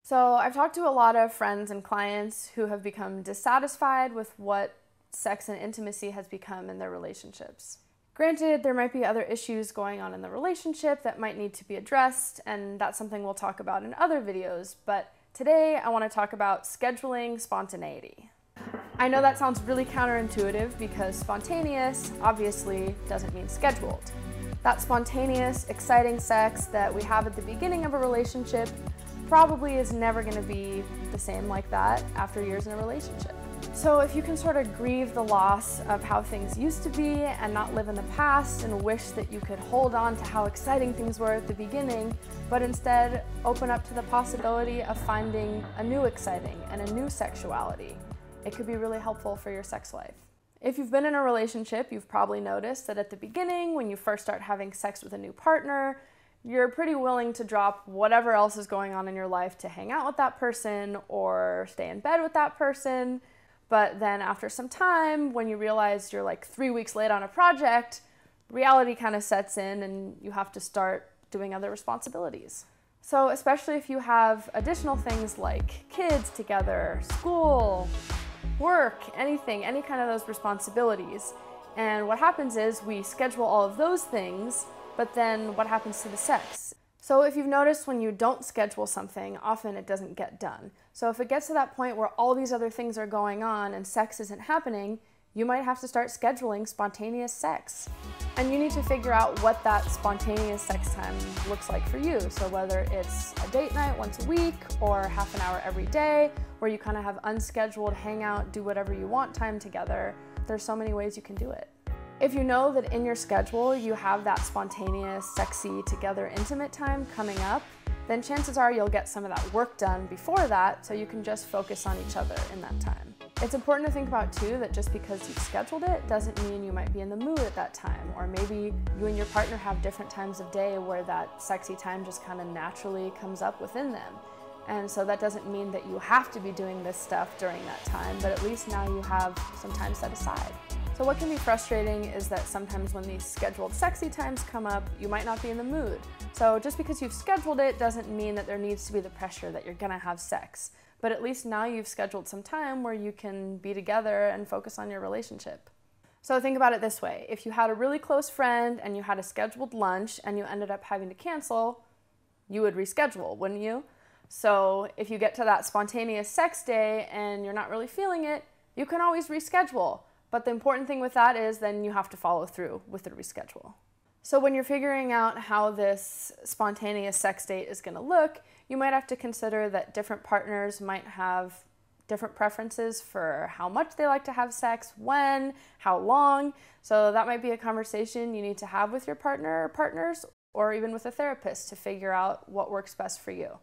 So I've talked to a lot of friends and clients who have become dissatisfied with what sex and intimacy has become in their relationships. Granted, there might be other issues going on in the relationship that might need to be addressed, and that's something we'll talk about in other videos, but today I want to talk about scheduling spontaneity. I know that sounds really counterintuitive because spontaneous obviously doesn't mean scheduled. That spontaneous, exciting sex that we have at the beginning of a relationship probably is never going to be the same like that after years in a relationship. So if you can sort of grieve the loss of how things used to be and not live in the past and wish that you could hold on to how exciting things were at the beginning, but instead open up to the possibility of finding a new exciting and a new sexuality, it could be really helpful for your sex life. If you've been in a relationship, you've probably noticed that at the beginning, when you first start having sex with a new partner, you're pretty willing to drop whatever else is going on in your life to hang out with that person or stay in bed with that person. But then after some time, when you realize you're like 3 weeks late on a project, reality kind of sets in and you have to start doing other responsibilities. So especially if you have additional things like kids together, school, work, anything, any kind of those responsibilities. And what happens is we schedule all of those things, but then what happens to the sex? So if you've noticed when you don't schedule something, often it doesn't get done. So if it gets to that point where all these other things are going on and sex isn't happening, you might have to start scheduling spontaneous sex. And you need to figure out what that spontaneous sex time looks like for you. So whether it's a date night once a week or half an hour every day, where you kind of have unscheduled hangout, do whatever you want time together, there's so many ways you can do it. If you know that in your schedule you have that spontaneous, sexy, together, intimate time coming up, then chances are you'll get some of that work done before that so you can just focus on each other in that time. It's important to think about too that just because you've scheduled it doesn't mean you might be in the mood at that time, or maybe you and your partner have different times of day where that sexy time just kind of naturally comes up within them. And so that doesn't mean that you have to be doing this stuff during that time, but at least now you have some time set aside. So what can be frustrating is that sometimes when these scheduled sexy times come up, you might not be in the mood. So just because you've scheduled it doesn't mean that there needs to be the pressure that you're gonna have sex. But at least now you've scheduled some time where you can be together and focus on your relationship. So think about it this way. If you had a really close friend and you had a scheduled lunch and you ended up having to cancel, you would reschedule, wouldn't you? So if you get to that spontaneous sex day and you're not really feeling it, you can always reschedule. But the important thing with that is then you have to follow through with the reschedule. So when you're figuring out how this spontaneous sex date is going to look, you might have to consider that different partners might have different preferences for how much they like to have sex, when, how long. So that might be a conversation you need to have with your partner or partners, or even with a therapist to figure out what works best for you.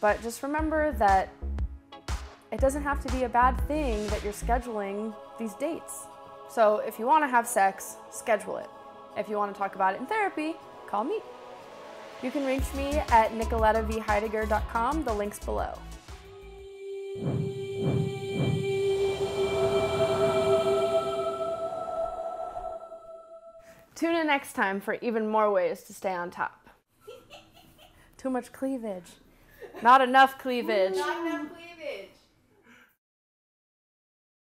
But just remember that it doesn't have to be a bad thing that you're scheduling these dates. So if you want to have sex, schedule it. If you want to talk about it in therapy, call me. You can reach me at nicoletavheidegger.com, the link's below. Tune in next time for even more ways to stay on top. Too much cleavage. Not enough cleavage. Not enough cleavage.